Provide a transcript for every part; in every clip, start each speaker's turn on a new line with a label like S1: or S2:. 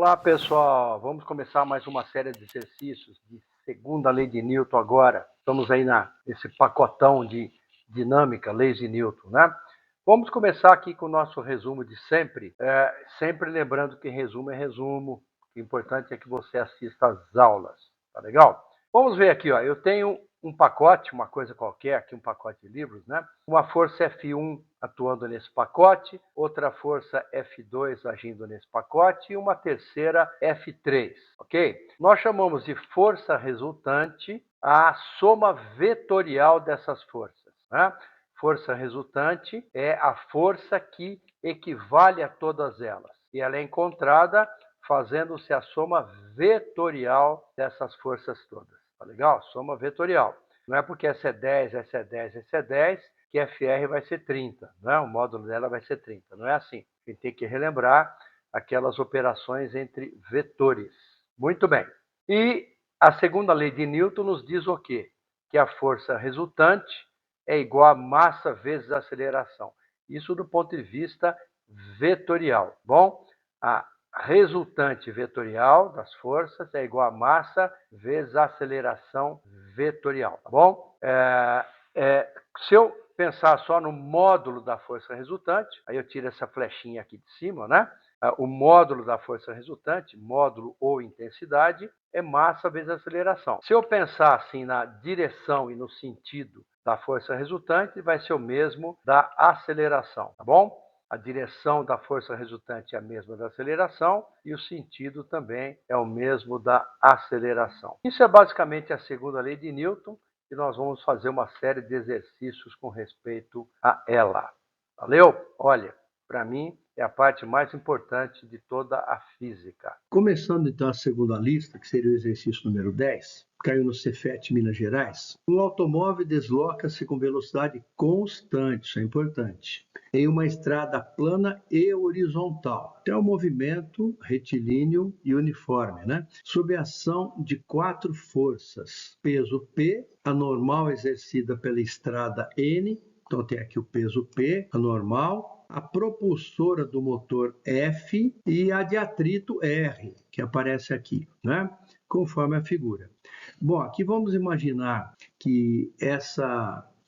S1: Olá, pessoal. Vamos começar mais uma série de exercícios de segunda lei de Newton agora. Estamos aí nesse pacotão de dinâmica, leis de Newton, né? Vamos começar aqui com o nosso resumo de sempre. Sempre lembrando que resumo é resumo. O importante é que você assista às aulas. Tá legal? Vamos ver aqui, ó. Eu tenho um pacote, uma coisa qualquer, aqui um pacote de livros, né? Uma força F1 atuando nesse pacote, outra força F2 agindo nesse pacote e uma terceira F3, ok? Nós chamamos de força resultante a soma vetorial dessas forças, né? Força resultante é a força que equivale a todas elas e ela é encontrada fazendo-se a soma vetorial dessas forças todas. Tá legal? Soma vetorial. Não é porque essa é 10, essa é 10, essa é 10, que FR vai ser 30. Não é? O módulo dela vai ser 30. Não é assim. A gente tem que relembrar aquelas operações entre vetores. Muito bem. E a segunda lei de Newton nos diz o quê? Que a força resultante é igual a massa vezes a aceleração. Isso do ponto de vista vetorial. Bom, a resultante vetorial das forças é igual a massa vezes a aceleração vetorial, tá bom? Se eu pensar só no módulo da força resultante, aí eu tiro essa flechinha aqui de cima, né? O módulo da força resultante, módulo ou intensidade, é massa vezes aceleração. Se eu pensar assim na direção e no sentido da força resultante, vai ser o mesmo da aceleração, tá bom? A direção da força resultante é a mesma da aceleração e o sentido também é o mesmo da aceleração. Isso é basicamente a segunda lei de Newton e nós vamos fazer uma série de exercícios com respeito a ela. Valeu? Olha, para mim é a parte mais importante de toda a física.
S2: Começando então a segunda lista, que seria o exercício número 10, caiu no Cefet, Minas Gerais. Um automóvel desloca-se com velocidade constante, isso é importante, em uma estrada plana e horizontal. Tem um movimento retilíneo e uniforme, né? Sob a ação de 4 forças. Peso P, a normal exercida pela estrada N, então tem aqui o peso P, a normal, a propulsora do motor F e a de atrito R, que aparece aqui, né? Conforme a figura. Bom, aqui vamos imaginar que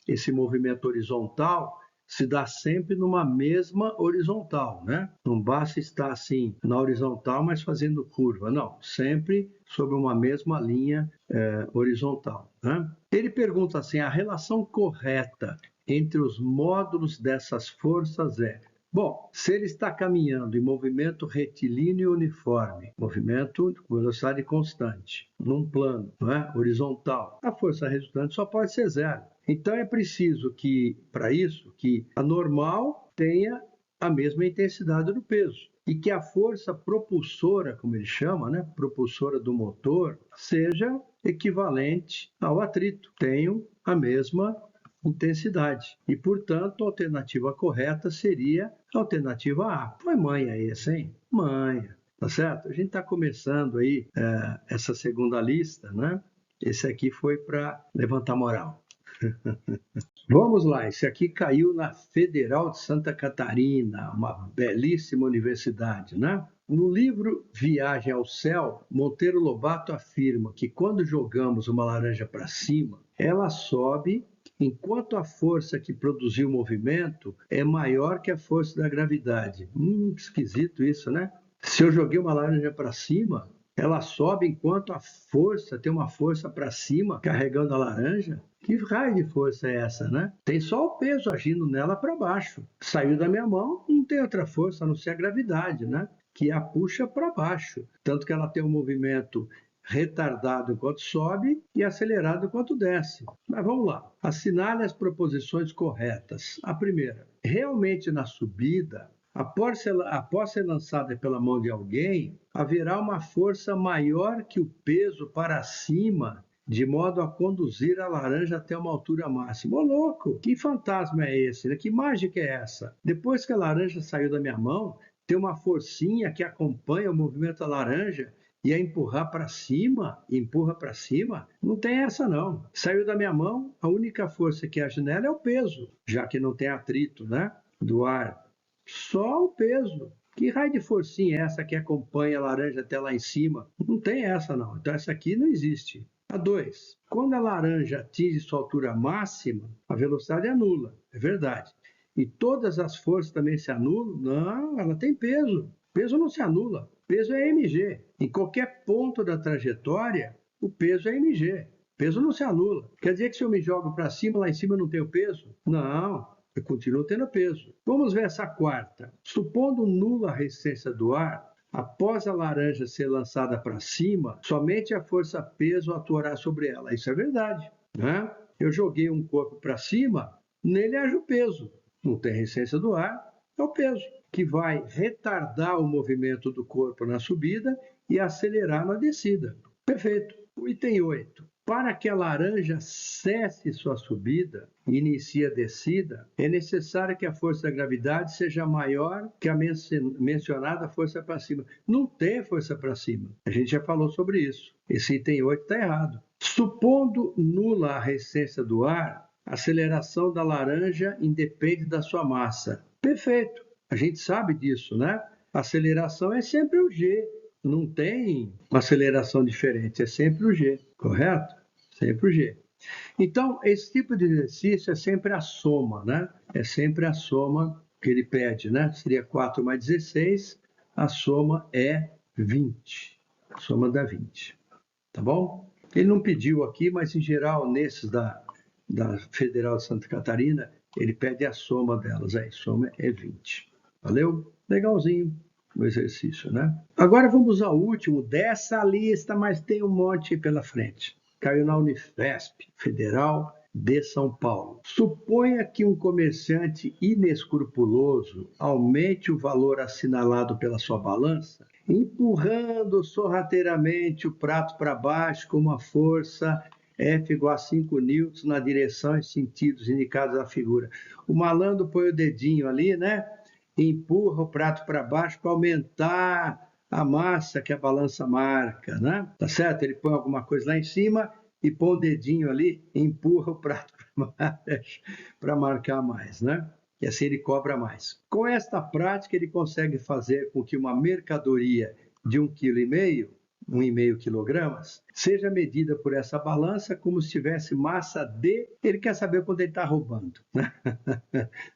S2: esse movimento horizontal se dá sempre numa mesma horizontal, né? Não basta estar assim na horizontal, mas fazendo curva, não. Sempre sobre uma mesma linha horizontal, né? Ele pergunta assim, a relação correta entre os módulos dessas forças é... Bom, se ele está caminhando em movimento retilíneo uniforme, movimento com velocidade constante, num plano, não é? Horizontal, a força resultante só pode ser zero. Então é preciso que, para isso, que a normal tenha a mesma intensidade do peso e que a força propulsora, como ele chama, né? Propulsora do motor, seja equivalente ao atrito, tenham a mesma intensidade. E, portanto, a alternativa correta seria a alternativa A. Foi manha esse, hein? Manha. Tá certo? A gente está começando aí essa segunda lista, né? Esse aqui foi para levantar moral. Vamos lá, esse aqui caiu na Federal de Santa Catarina, uma belíssima universidade, né? No livro Viagem ao Céu, Monteiro Lobato afirma que quando jogamos uma laranja para cima, ela sobe enquanto a força que produziu o movimento é maior que a força da gravidade. Esquisito isso, né? Se eu joguei uma laranja para cima, ela sobe enquanto a força, tem uma força para cima carregando a laranja. Que raio de força é essa, né? Tem só o peso agindo nela para baixo. Saiu da minha mão, não tem outra força a não ser a gravidade, né? Que a puxa para baixo. Tanto que ela tem um movimento retardado enquanto sobe e acelerado enquanto desce. Mas vamos lá. Assinale as proposições corretas. A primeira, realmente na subida, após ser lançada pela mão de alguém, haverá uma força maior que o peso para cima, de modo a conduzir a laranja até uma altura máxima. Ô, louco, que fantasma é esse? Né? Que mágica é essa? Depois que a laranja saiu da minha mão, tem uma forcinha que acompanha o movimento da laranja e a empurrar para cima, empurra para cima, não tem essa não. Saiu da minha mão, a única força que age nela é o peso, já que não tem atrito, né, do ar. Só o peso. Que raio de forcinha é essa que acompanha a laranja até lá em cima? Não tem essa não. Então essa aqui não existe. A 2. Quando a laranja atinge sua altura máxima, a velocidade é nula. É verdade. E todas as forças também se anulam? Não, ela tem peso. Peso não se anula. Peso é mg. Em qualquer ponto da trajetória, o peso é mg. Peso não se anula. Quer dizer que se eu me jogo para cima, lá em cima eu não tenho peso? Não, eu continuo tendo peso. Vamos ver essa quarta. Supondo nula a resistência do ar, após a laranja ser lançada para cima, somente a força-peso atuará sobre ela. Isso é verdade, né? Eu joguei um corpo para cima, nele haja o peso. Não tem resistência do ar, é o peso, que vai retardar o movimento do corpo na subida e acelerar na descida. Perfeito. O item 8. Para que a laranja cesse sua subida e inicie a descida, é necessário que a força da gravidade seja maior que a mencionada força para cima. Não tem força para cima. A gente já falou sobre isso. Esse item 8 está errado. Supondo nula a resistência do ar, a aceleração da laranja independe da sua massa. Perfeito. A gente sabe disso, né? A aceleração é sempre o g. Não tem uma aceleração diferente, é sempre o g, correto? Sempre o g. Então, esse tipo de exercício é sempre a soma, né? É sempre a soma que ele pede, né? Seria 4 mais 16, a soma é 20. A soma dá 20, tá bom? Ele não pediu aqui, mas em geral, nesses da Federal de Santa Catarina, ele pede a soma delas. Aí, soma é 20. Valeu? Legalzinho o exercício, né? Agora vamos ao último dessa lista, mas tem um monte pela frente. Caiu na Unifesp, Federal de São Paulo. Suponha que um comerciante inescrupuloso aumente o valor assinalado pela sua balança, empurrando sorrateiramente o prato para baixo com uma força F igual a 5 newtons na direção e sentidos indicados na figura. O malandro põe o dedinho ali, né? E empurra o prato para baixo para aumentar a massa que a balança marca, né? Tá certo? Ele põe alguma coisa lá em cima e põe o dedinho ali e empurra o prato para baixo para marcar mais, né? E assim ele cobra mais. Com esta prática, ele consegue fazer com que uma mercadoria de 1,5 kg, 1,5 kg, seja medida por essa balança como se tivesse massa de... Ele quer saber quando ele está roubando, né?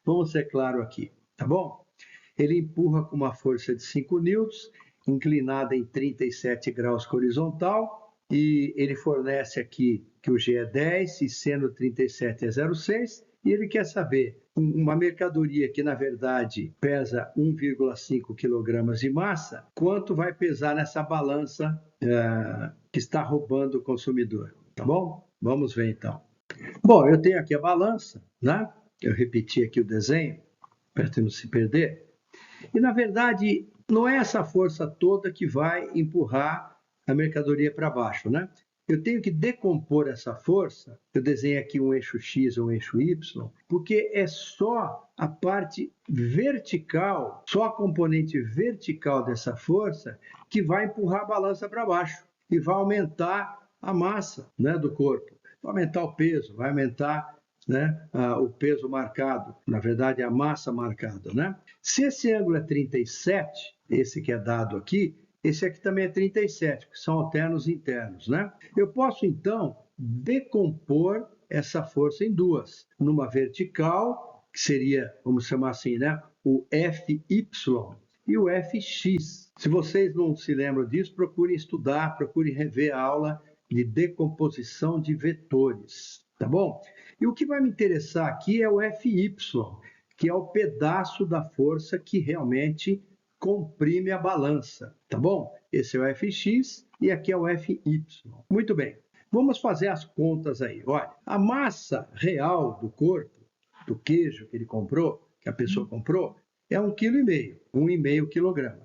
S2: Vamos ser claro aqui, tá bom? Ele empurra com uma força de 5 newtons, inclinada em 37 graus horizontal, e ele fornece aqui que o G é 10 e seno 37 é 0,6, e ele quer saber uma mercadoria que, na verdade, pesa 1,5 kg de massa, quanto vai pesar nessa balança que está roubando o consumidor, tá bom? Vamos ver então. Bom, eu tenho aqui a balança, né? Eu repeti aqui o desenho, para não se perder. E, na verdade, não é essa força toda que vai empurrar a mercadoria para baixo, né? Eu tenho que decompor essa força, eu desenho aqui um eixo X ou um eixo Y, porque é só a parte vertical, só a componente vertical dessa força que vai empurrar a balança para baixo e vai aumentar a massa, né, do corpo, vai aumentar o peso, vai aumentar, né, o peso marcado, na verdade a massa marcada, né? Se esse ângulo é 37, esse que é dado aqui, esse aqui também é 37, que são alternos internos, né? Eu posso, então, decompor essa força em duas. Numa vertical, que seria, vamos chamar assim, né? O Fy e o Fx. Se vocês não se lembram disso, procurem estudar, procurem rever a aula de decomposição de vetores, tá bom? E o que vai me interessar aqui é o Fy, que é o pedaço da força que realmente comprime a balança, tá bom? Esse é o Fx e aqui é o Fy. Muito bem, vamos fazer as contas aí. Olha, a massa real do corpo, do queijo que ele comprou, que a pessoa comprou, é 1,5 kg, 1,5 kg.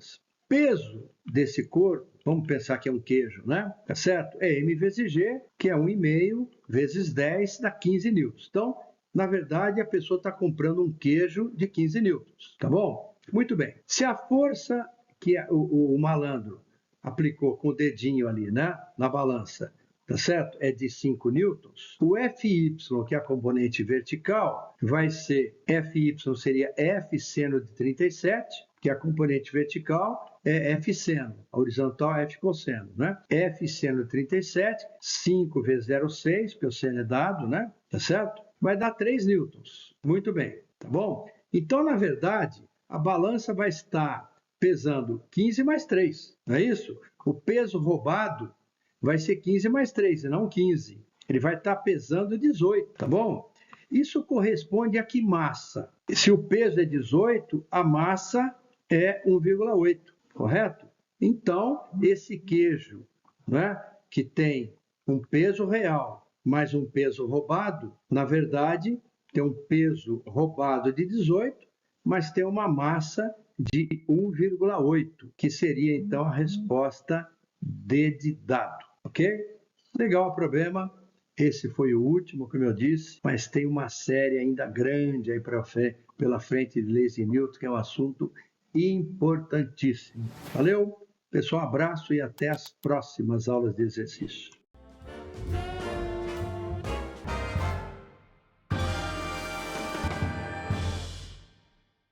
S2: Peso desse corpo, vamos pensar que é um queijo, né? Tá certo? É M vezes G, que é 1,5 vezes 10, dá 15 newtons. Então, na verdade, a pessoa está comprando um queijo de 15 newtons, tá bom? Muito bem. Se a força que o malandro aplicou com o dedinho ali, né, na balança, tá certo? É de 5 newtons. O Fy, que é a componente vertical, vai ser Fy seria F seno de 37, que a componente vertical é F seno, a horizontal é F cosseno, né? F seno 37, 5 vezes 0,6, porque o seno é dado, né? Tá certo? Vai dar 3 newtons. Muito bem, tá bom? Então, na verdade, a balança vai estar pesando 15 mais 3, não é isso? O peso roubado vai ser 15 mais 3, e não 15. Ele vai estar pesando 18, tá bom? Isso corresponde a que massa? Se o peso é 18, a massa é 1,8, correto? Então, esse queijo, né, que tem um peso real mais um peso roubado, na verdade, tem um peso roubado de 18, mas tem uma massa de 1,8, que seria então a resposta D de dado, ok? Legal o problema. Esse foi o último, como eu disse, mas tem uma série ainda grande aí pela frente de leis de Newton, que é um assunto importantíssimo. Valeu, pessoal, abraço e até as próximas aulas de exercício.